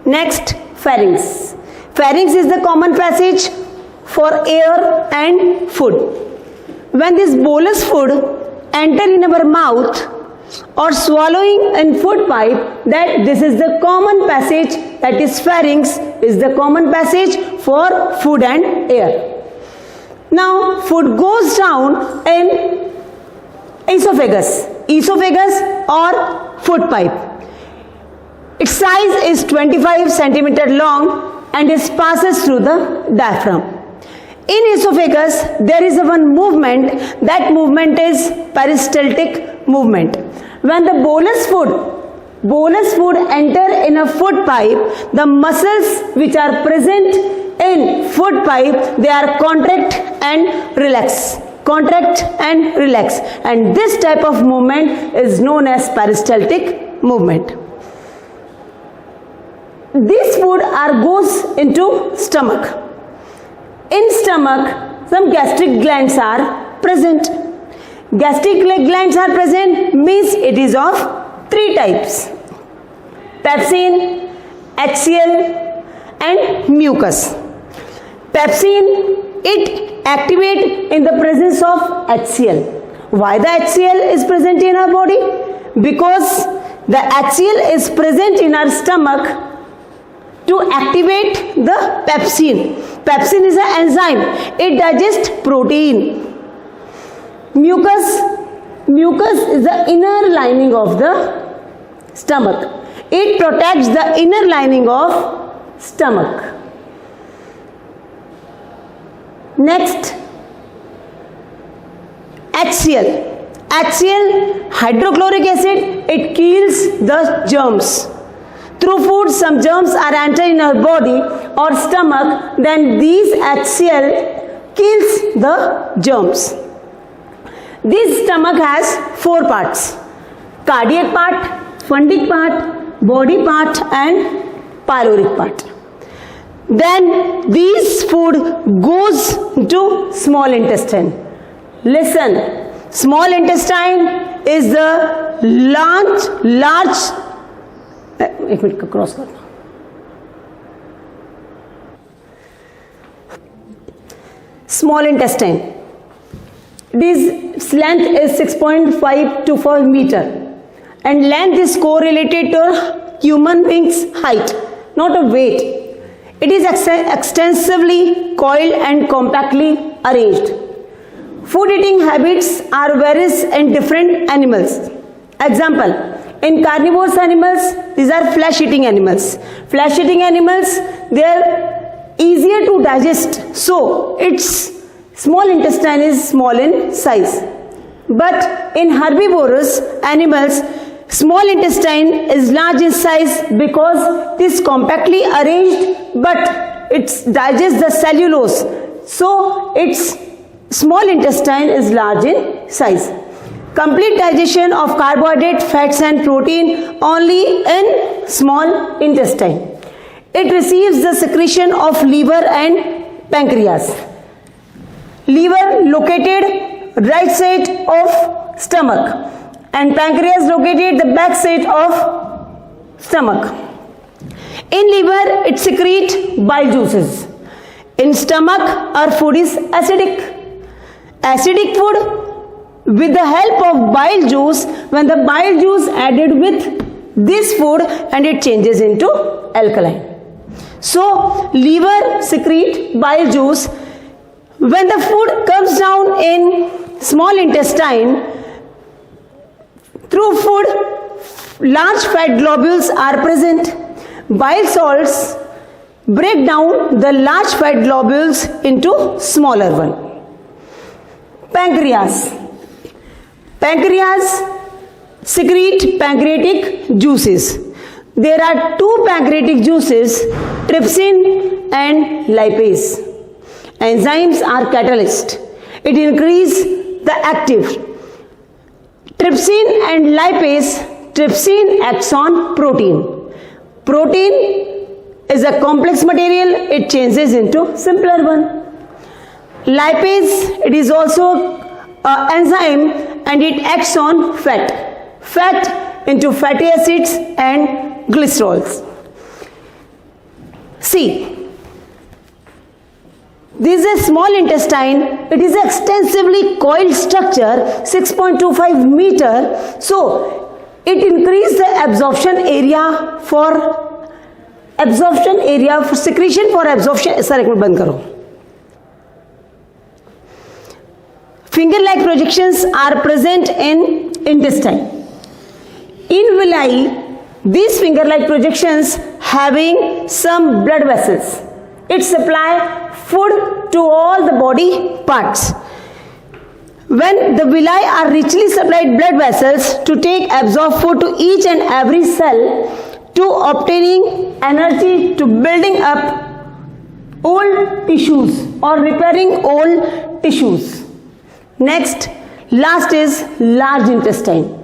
Next, pharynx. Pharynx is the common passage for air and food. When this bolus food enter in our mouth or swallowing in food pipe, that this is the common passage, that is pharynx is the common passage for food and air. Now food goes down in esophagus or food pipe. Its size is 25 cm long and it passes through the diaphragm. In esophagus, there is one movement, that movement is peristaltic movement. When the bolus food enter in a food pipe, the muscles which are present in food pipe, they are contract and relax, and this type of movement is known as peristaltic movement. This food goes into stomach. In stomach, some gastric glands are present. Gastric glands are present means it is of three types: pepsin, HCl and mucus. Pepsin, it activates in the presence of HCl. Why the HCl is present in our body? Because the HCl is present in our stomach to activate the pepsin. Pepsin is an enzyme. It digests protein. Mucus is the inner lining of the stomach. It protects the inner lining of stomach. Next, HCl, hydrochloric acid, it kills the germs. Through food, some germs are entering our body or stomach, then these HCl kills the germs. This stomach has four parts: cardiac part, fundic part, body part and pyloric part. Then this food goes to small intestine. Listen, small intestine is the large एक minute का cross करना. Small intestine. This length is 6.5 to 4 meter, and length is correlated to human being's height, not a weight. It is extensively coiled and compactly arranged. Food eating habits are varies in different animals. Example, in carnivorous animals, these are flesh eating animals. Flesh eating animals, they are easier to digest, so its small intestine is small in size. But in herbivorous animals, small intestine is large in size because it is compactly arranged, but it digests the cellulose, so its small intestine is large in size. Complete digestion of carbohydrate, fats and protein only in small intestine. It receives the secretion of liver and pancreas. Liver located right side of stomach and pancreas located the back side of stomach. In liver, it secretes bile juices. In stomach, our food is acidic. Acidic food with the help of bile juice, when the bile juice added with this food and it changes into alkaline. So liver secrete bile juice. When the food comes down in small intestine, through food large fat globules are present. Bile salts break down the large fat globules into smaller one. Pancreas secrete pancreatic juices. There are two pancreatic juices, trypsin and lipase. Enzymes are catalyst. It increases the active. Trypsin and lipase, trypsin acts on protein. Protein is a complex material, it changes into simpler one. Lipase, it is also an enzyme and it acts on fat. Fat into fatty acids and glycerols. See, this is a small intestine. It is an extensively coiled structure, 6.25 meter. So, it increases the absorption area for secretion for absorption. Sir, एक minute बंद करो. Finger-like projections are present in intestine. In villi, these finger-like projections having some blood vessels. It supply food to all the body parts. When the villi are richly supplied blood vessels to take absorb food to each and every cell to obtaining energy to building up old tissues or repairing old tissues. Next, last is large intestine.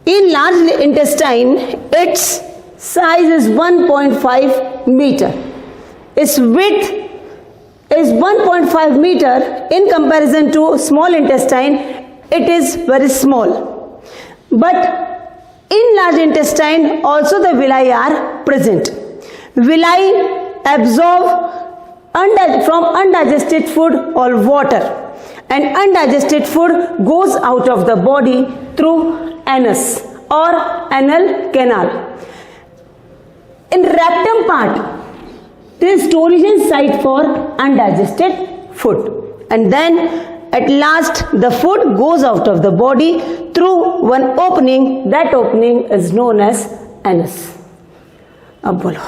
In large intestine, its size is 1.5 meter. Its width is 1.5 meter. In comparison to small intestine, it is very small. But in large intestine also the villi are present. Villi absorb from undigested food or water, and undigested food goes out of the body through anus or anal canal. In rectum part, there is storage site for undigested food, and then at last the food goes out of the body through one opening. That opening is known as anus. Ab bolo.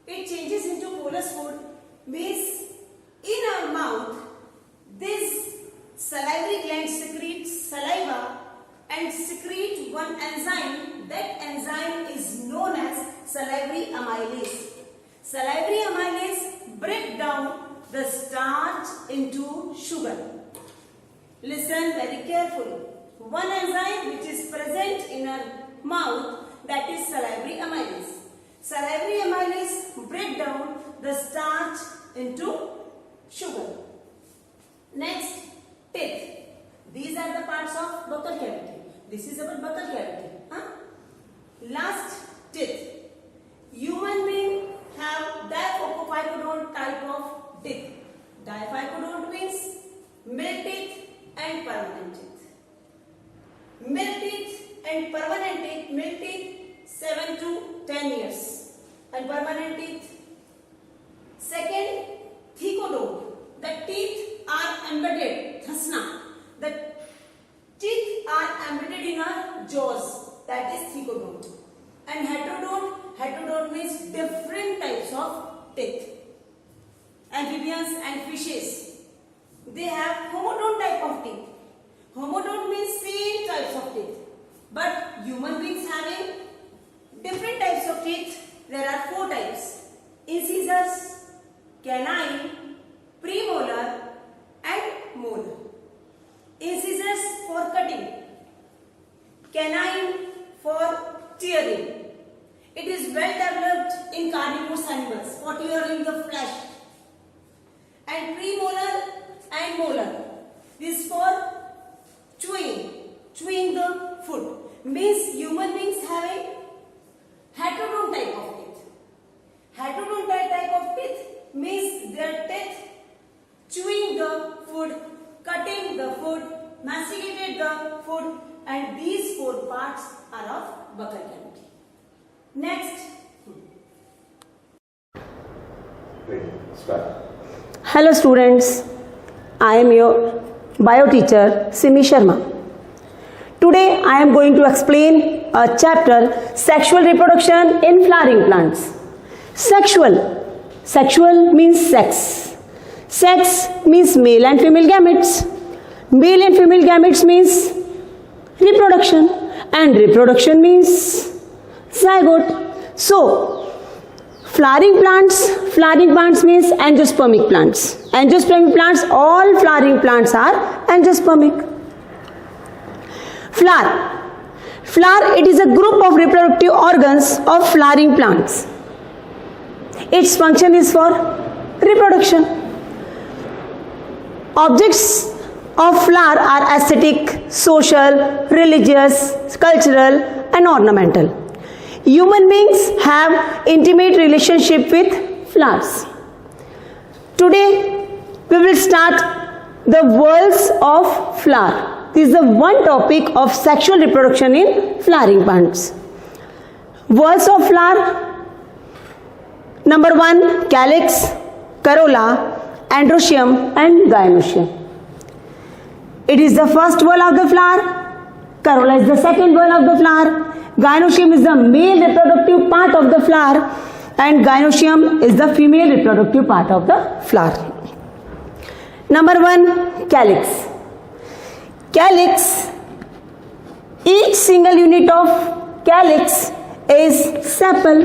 It changes into bolus food means in our mouth this salivary gland secretes saliva and secrete one enzyme. That enzyme is known as salivary amylase. Salivary amylase break down the starch into sugar. Listen very carefully. One enzyme which is present in our mouth, that is salivary amylase. Salivary amylase break down the starch into sugar. Next, teeth. These are the parts of buccal cavity. This is our buccal cavity. Last, teeth. Human beings have diphocophycodont type of teeth. Diphocophycodont means milk teeth and permanent teeth. Milk teeth and permanent teeth. Milk teeth 7 to 10 years and permanent teeth. Second, thecodont. The teeth are embedded. Dhasna. The teeth are embedded in our jaws. That is thecodont. And heterodont. Heterodont means different types of teeth. Amphibians and fishes, they have homodont type of teeth. Homodont means same types of teeth. But human beings having different types of teeth. There are 4 types: incisors, canine, premolar and molar. Incisors for cutting, canine for tearing. It is well developed in carnivorous animals for tearing the flesh. And premolar and molar is for chewing the food. Means human beings having heterodont type of teeth. Heterodont type of teeth means their teeth chewing the food, cutting the food, masticated the food, and these 4 parts are of buccal cavity. Next. Hello students, I am your bio teacher Simi Sharma. Today I am going to explain a chapter, sexual reproduction in flowering plants. Sexual means sex. Sex means male and female gametes. Male and female gametes means reproduction, and reproduction means zygote. So flowering plants means angiospermic plants. Angiospermic plants, all flowering plants are angiospermic. Flower, it is a group of reproductive organs of flowering plants. Its function is for reproduction. Objects of flower are aesthetic, social, religious, cultural and ornamental. human beings have intimate relationship with flowers. Today we will start the whorls of flower. This is the one topic of sexual reproduction in flowering plants. Whorls of flower. Number 1, calyx, corolla, androecium and gynoecium. It is the first whorl of the flower. Corolla is the second whorl of the flower. Gynoecium is the male reproductive part of the flower and gynoecium is the female reproductive part of the flower. Number 1, calyx. Calyx, each single unit of calyx is sepal.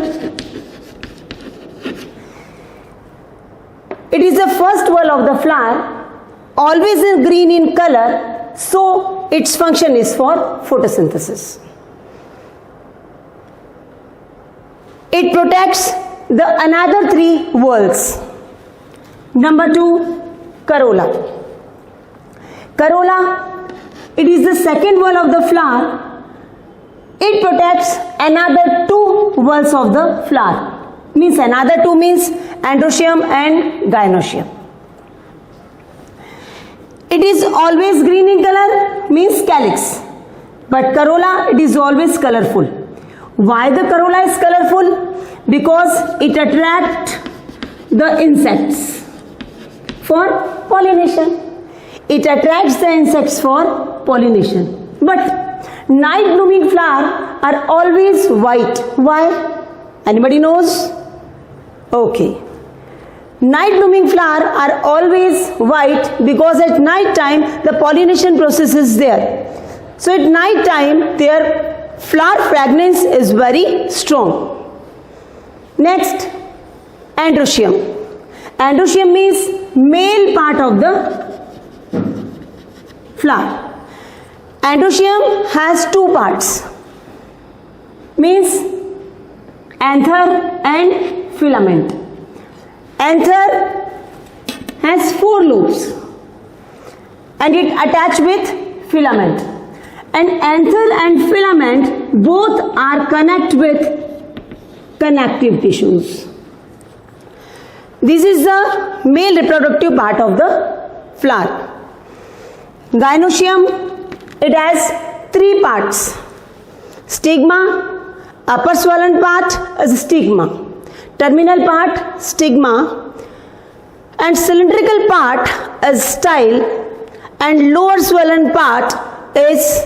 It is the first whorl of the flower, always in green in color, so its function is for photosynthesis. It protects the another 3 whorls. Number 2, corolla. Corolla, it is the second whorl of the flower. It protects another 2 whorls of the flower. Means another 2 means androecium and gynoecium. It is always green in color means calyx, but corolla it is always colorful. Why the corolla is colorful? Because it attracts the insects for pollination. It attracts the insects for pollination. But night blooming flowers are always white. Why? Anybody knows? Okay. Night blooming flowers are always white because at night time the pollination process is there. So at night time their flower fragrance is very strong. Next, androecium. Androecium means male part of the flower. Androecium has 2 parts. Means anther and filament. Anther has 4 lobes and it attached with filament. And anther and filament both are connected with connective tissues. This is the male reproductive part of the flower. Gynoecium, it has 3 parts. Stigma, upper swollen part is stigma. Terminal part stigma and cylindrical part is style and lower swollen part is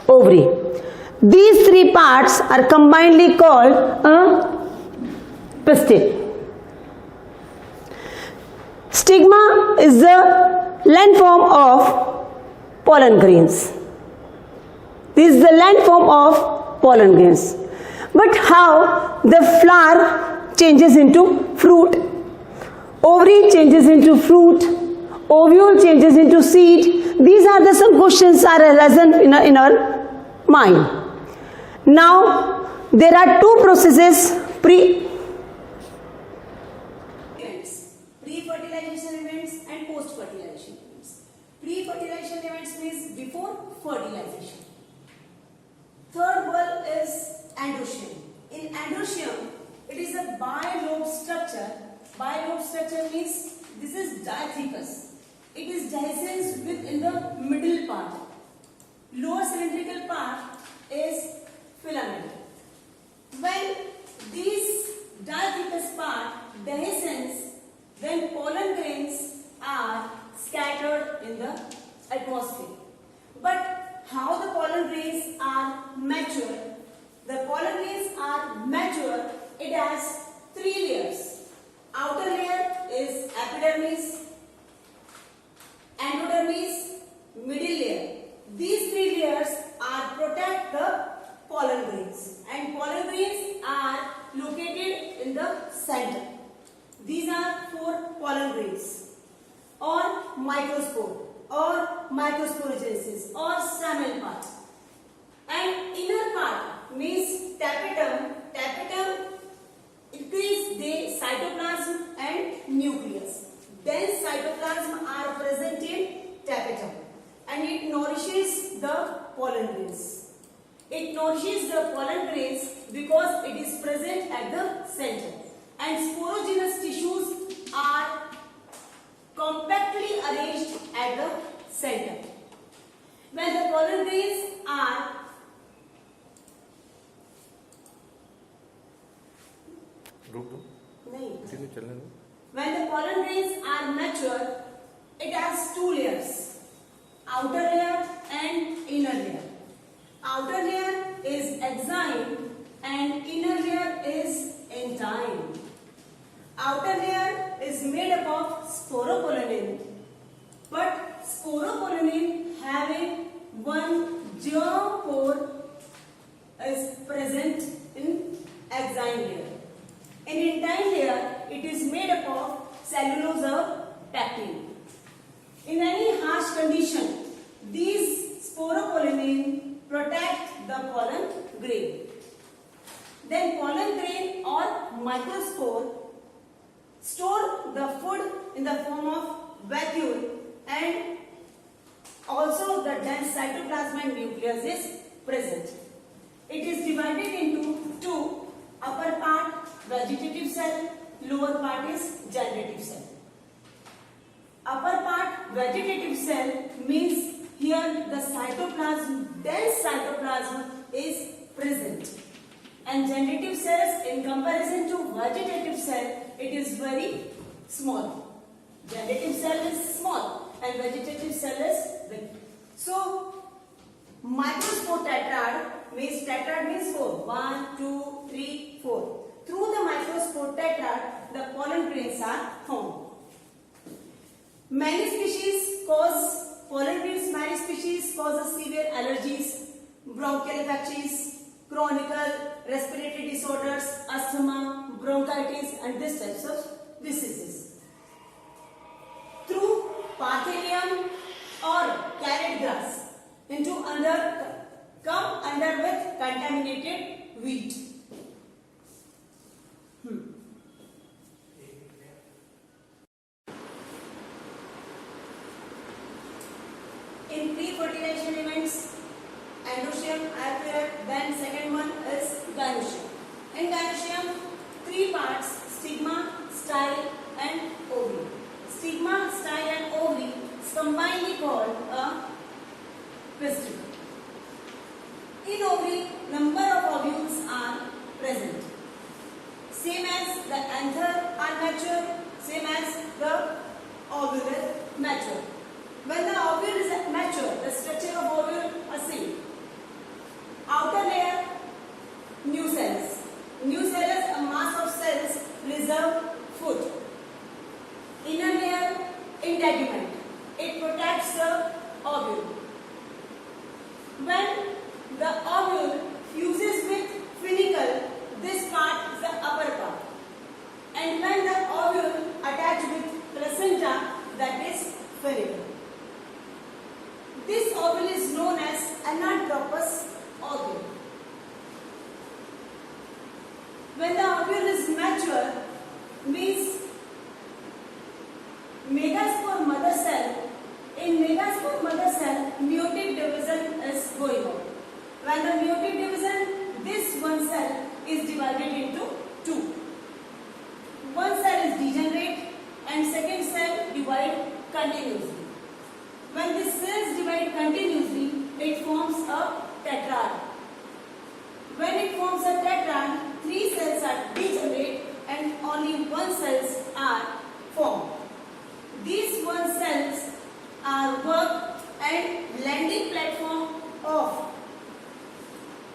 ovary. These 3 parts are combinedly called a pistil. Stigma is the land form of pollen grains. This is the land form of pollen grains. But how the flower changes into fruit, ovary changes into fruit, ovule changes into seed. These are the some questions are arisen in our mind. Now there are 2 processes pre-fertilization events and post-fertilization events. Pre-fertilization events means before fertilization. Third whorl is androecium. In androecium, it is a bilobe structure. Bilobe structure means this is diathecous. It is dehiscence within the middle part. Lower cylindrical part is filament. When these diathecous part dehiscence, then pollen grains are scattered in the atmosphere. But how the pollen grains are mature? The pollen grains are mature. It has 3 layers. Outer layer is epidermis, endodermis, middle layer. These 3 layers are protect the pollen grains, and pollen grains are located in the center. These are 4 pollen grains or microspore or microsporogenesis or stamen part. And inner part means tapetum. Tapetum increase the cytoplasm and nucleus. Dense cytoplasm are present in tapetum and it nourishes the pollen grains. It nourishes the pollen grains because it is present at the center. And sporogenous tissues are compactly arranged at the center. When the pollen grains are when the pollen grains are mature, it has two layers, outer layer and inner layer. Outer layer is exine and inner layer is entine. Outer layer is made up of sporopollenin, but sporopollenin having one germ pore is present in exine layer. In entine layer, it is made up of cellulose or pectin. In any harsh condition, these sporopollenin protect the pollen grain. Then pollen grain or microspore store the food in the form of vacuole, and also the dense cytoplasm and nucleus is present. It is divided into two, upper part vegetative cell, lower part is generative cell. Upper part vegetative cell means here the cytoplasm, dense cytoplasm is present, and generative cells in comparison to vegetative cell, it is very small. Generative cell is small and vegetative cell is big. So microspore tetrad means 4. 1, 2, 3, 4. Through the microspore tetrad, the pollen grains are formed. Many species cause pollen grains. Many species cause severe allergies, bronchial infections, chronic respiratory disorders, asthma, bronchitis, and these types of diseases. Through Parthenium or carrot grass come under with contaminated wheat. In pre-fertilization events, androecium, aperiod, then second one is gynoecium. In gynoecium, three parts: stigma, style, and ovary. Stigma, style, and ovary is combinedly called a pistil. In ovary, number of ovules are present. Same as the anther are mature, same as the ovule is mature. When the ovule is mature, the structure of ovule is same. Outer layer, new cells. New cell is a mass of cells preserve food. Inner layer, integument. It protects the ovule. When the ovule fuses with funicle, this part is the upper part. And when the ovule attached with placenta, that is funicle. This ovule is known as anadromous ovule. When the ovule is mature, means megaspore mother cell. In megaspore mother cell, meiotic division is going on. When the meiotic division, this one cell is divided into two. One cell is degenerate and second cell divide continuously. When these cells divide continuously, it forms a tetrad. When it forms a tetrad, three cells are degenerate and only one cells are formed. These one cells are work and landing platform of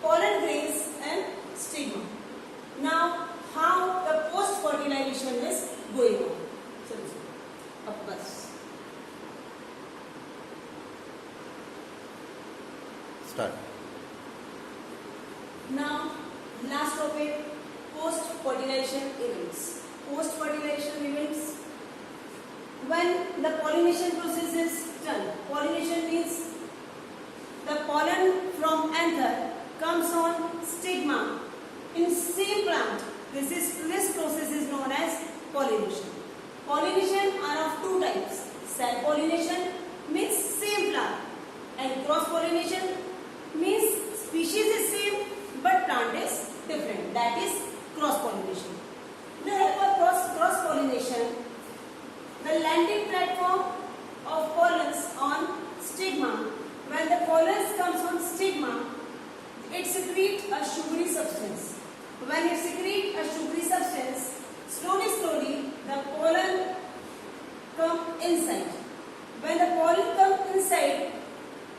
pollen grains and stigma. Now, how the post-fertilization is going on? Start. Now, last topic, post-fertilization events. Post-fertilization events, when the pollination process is done. Pollination means the pollen from anther comes on stigma in same plant. This process is known as pollination. Pollination are of two types. Self-pollination means same plant, and cross-pollination means species is secrete a sugary substance. When it secrete a sugary substance, slowly the pollen come inside. When the pollen come inside,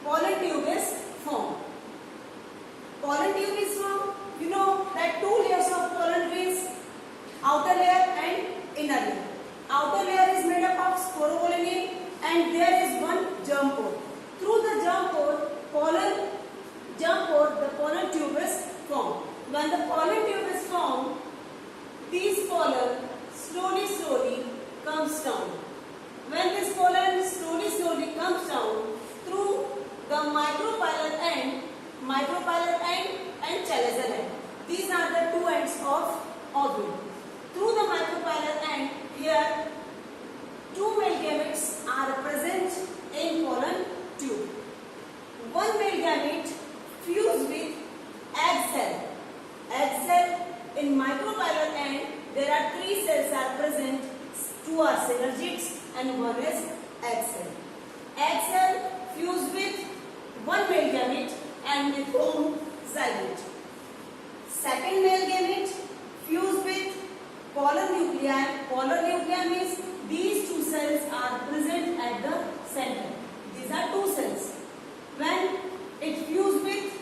pollen tube is formed. Pollen tube is formed. You know that two layers of pollen grains, outer layer and inner layer. Outer layer is made up of sporopollen and there is one germ pore. Through the germ pore, the pollen tube is formed. When the pollen tube is formed, these pollen slowly comes down. When this pollen slowly comes down through the micropylar end and chalazion end. These are the two ends of ovule. Through the micropylar end, here two male gametes are present in pollen tube. One male gamete fused with egg cell. Egg cell in micropylar end, there are three cells are present. Two are synergids and one is egg cell. Egg cell fused with one male gamete and they form zygote. Second male gamete fused with polar nuclei. Polar nuclei means these two cells are present at the center. These are two cells. When it fused with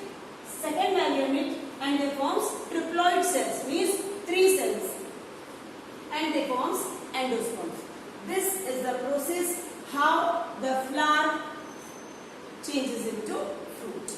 second male gamete and they forms triploid cells, means three cells, and they forms endosperms. This is the process how the flower changes into fruit.